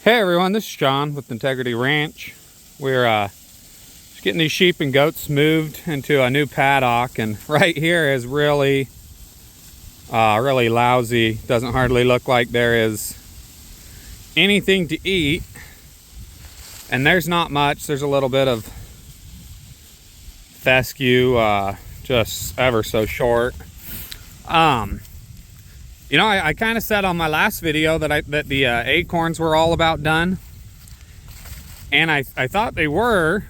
Hey everyone, this is John with Integrity Ranch. We're just getting these sheep and goats moved into a new paddock, and right here is really lousy. Doesn't hardly look like there is anything to eat, and there's not much. There's a little bit of fescue, just ever so short. You know, I kind of said on my last video that the acorns were all about done, and I thought they were.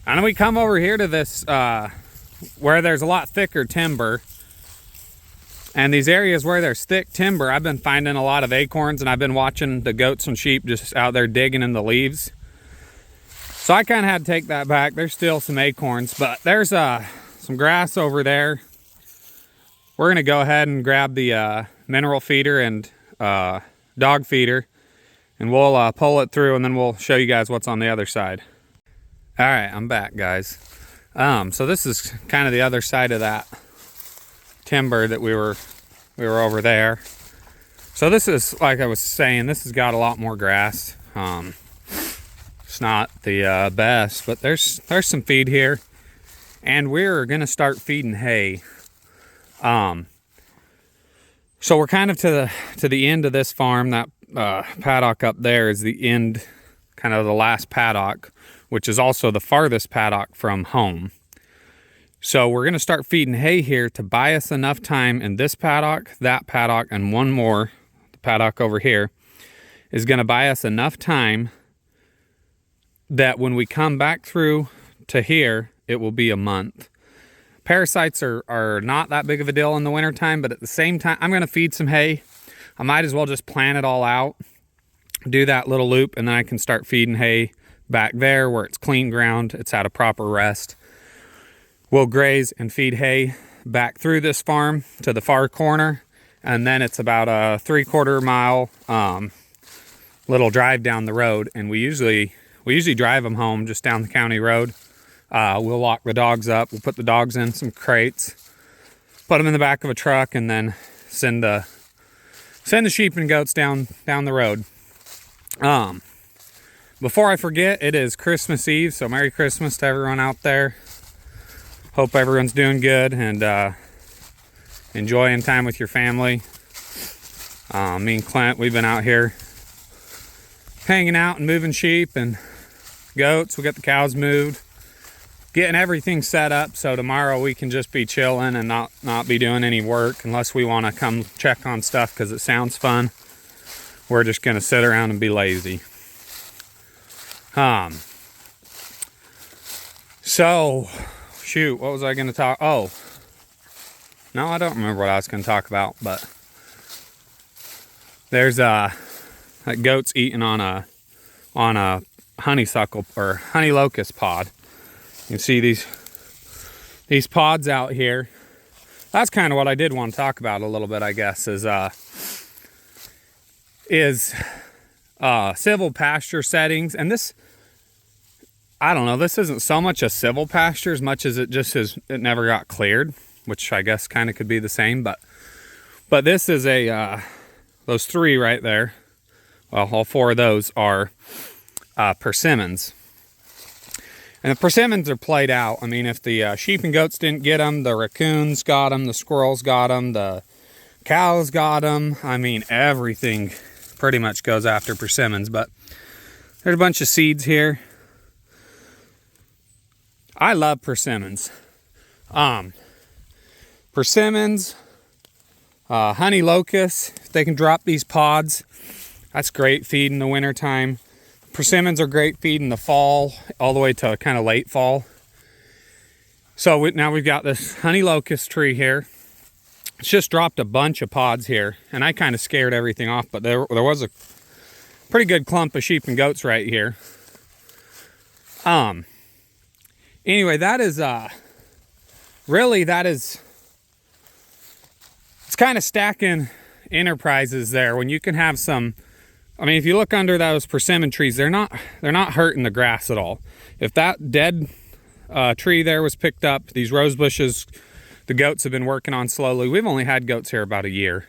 And then we come over here to this where there's a lot thicker timber, and these areas where there's thick timber, I've been finding a lot of acorns, and I've been watching the goats and sheep just out there digging in the leaves. So I kind of had to take that back. There's still some acorns, but there's some grass over there. We're gonna go ahead and grab the mineral feeder and dog feeder, and we'll pull it through, and then we'll show you guys what's on the other side. All right, I'm back, guys. So this is kind of the other side of that timber that we were over there. So this is, like I was saying, this has got a lot more grass. It's not the best, but there's some feed here, and we're gonna start feeding hay. So we're kind of to the end of this farm. That paddock up there is the end, kind of the last paddock, which is also the farthest paddock from home. So we're going to start feeding hay here to buy us enough time in this paddock, that paddock, and one more, the paddock over here, is going to buy us enough time that when we come back through to here, it will be a month. Parasites are not that big of a deal in the wintertime, but at the same time, I'm going to feed some hay. I might as well just plan it all out, do that little loop, and then I can start feeding hay back there where it's clean ground. It's at a proper rest. We'll graze and feed hay back through this farm to the far corner, and then it's about a 3/4 mile little drive down the road, and we usually drive them home just down the county road. We'll lock the dogs up. We'll put the dogs in some crates, put them in the back of a truck, and then send the sheep and goats down the road. Before I forget, it is Christmas Eve, so Merry Christmas to everyone out there. Hope everyone's doing good and enjoying time with your family. Me and Clint, we've been out here hanging out and moving sheep and goats. We got the cows moved, getting everything set up so tomorrow we can just be chilling and not be doing any work unless we want to come check on stuff because it sounds fun. We're just going to sit around and be lazy. So, shoot, what was I going to talk? Oh, no, I don't remember what I was going to talk about, but there's like goats eating on a honeysuckle or honey locust pod. You can see these pods out here. That's kind of what I did want to talk about a little bit, I guess, is silvopasture settings. And this, I don't know, this isn't so much a silvopasture as much as it just is, it never got cleared, which I guess kind of could be the same. But this is those three right there. Well, all four of those are persimmons. And the persimmons are played out. I mean, if the sheep and goats didn't get them, the raccoons got them, the squirrels got them, the cows got them. I mean, everything pretty much goes after persimmons. But there's a bunch of seeds here. I love persimmons. Persimmons, honey locusts, if they can drop these pods, that's great feed in the wintertime. Persimmons are great feed in the fall, all the way to kind of late fall. So now we've got this honey locust tree here. It's just dropped a bunch of pods here, and I kind of scared everything off, but there was a pretty good clump of sheep and goats right here. Anyway, that is it's kind of stacking enterprises there when you can have some. I mean, if you look under those persimmon trees, they're not hurting the grass at all. If that dead tree there was picked up, these rose bushes, the goats have been working on slowly. We've only had goats here about a year.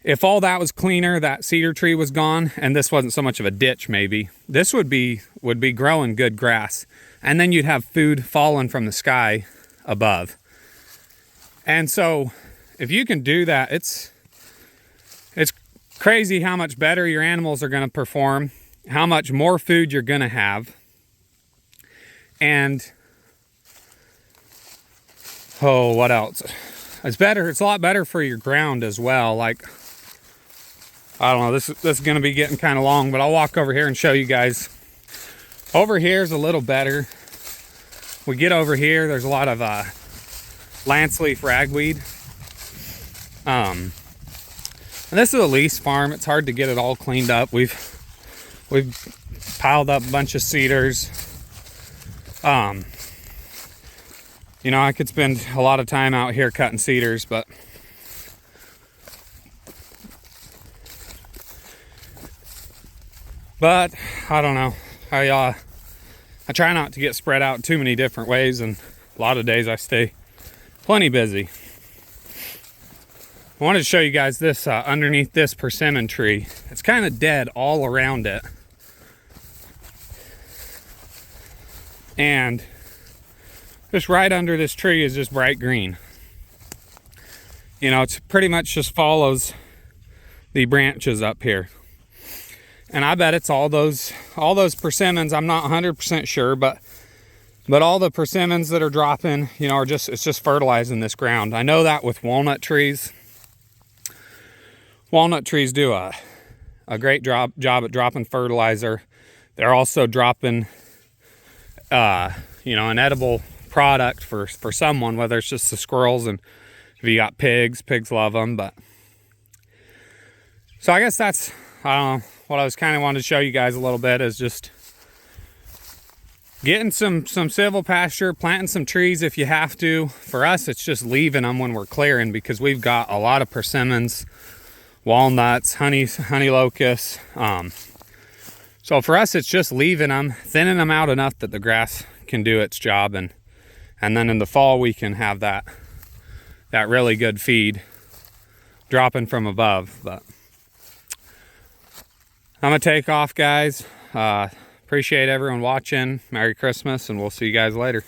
if all that was cleaner, that cedar tree was gone, and this wasn't so much of a ditch maybe, this would be growing good grass. And then you'd have food falling from the sky above. And so if you can do that, it's crazy how much better your animals are going to perform, how much more food you're going to have. And oh, what else? It's a lot better for your ground as well. Like, I don't know, this is going to be getting kind of long, but I'll walk over here and show you guys. Over here is a little better. We get over here, there's a lot of lance leaf ragweed. And this is a lease farm. It's hard to get it all cleaned up. We've piled up a bunch of cedars. You know, I could spend a lot of time out here cutting cedars, but I don't know. I try not to get spread out too many different ways, and a lot of days I stay plenty busy. I wanted to show you guys this underneath this persimmon tree. It's kind of dead all around it. And just right under this tree is just bright green. You know, it's pretty much just follows the branches up here. And I bet it's all those persimmons. I'm not 100% sure, but all the persimmons that are dropping, you know, it's just fertilizing this ground. I know that with walnut trees. Walnut trees do a great job at dropping fertilizer. They're also dropping, you know, an edible product for someone, whether it's just the squirrels, and if you got pigs love them. But so I guess that's, I don't know, what I was kind of wanting to show you guys a little bit is just getting some silvopasture, planting some trees if you have to. For us, it's just leaving them when we're clearing, because we've got a lot of persimmons, walnuts, honey locusts. So for us, it's just leaving them, thinning them out enough that the grass can do its job, and then in the fall we can have that really good feed dropping from above. But I'm gonna take off, guys. Appreciate everyone watching. Merry Christmas, and we'll see you guys later.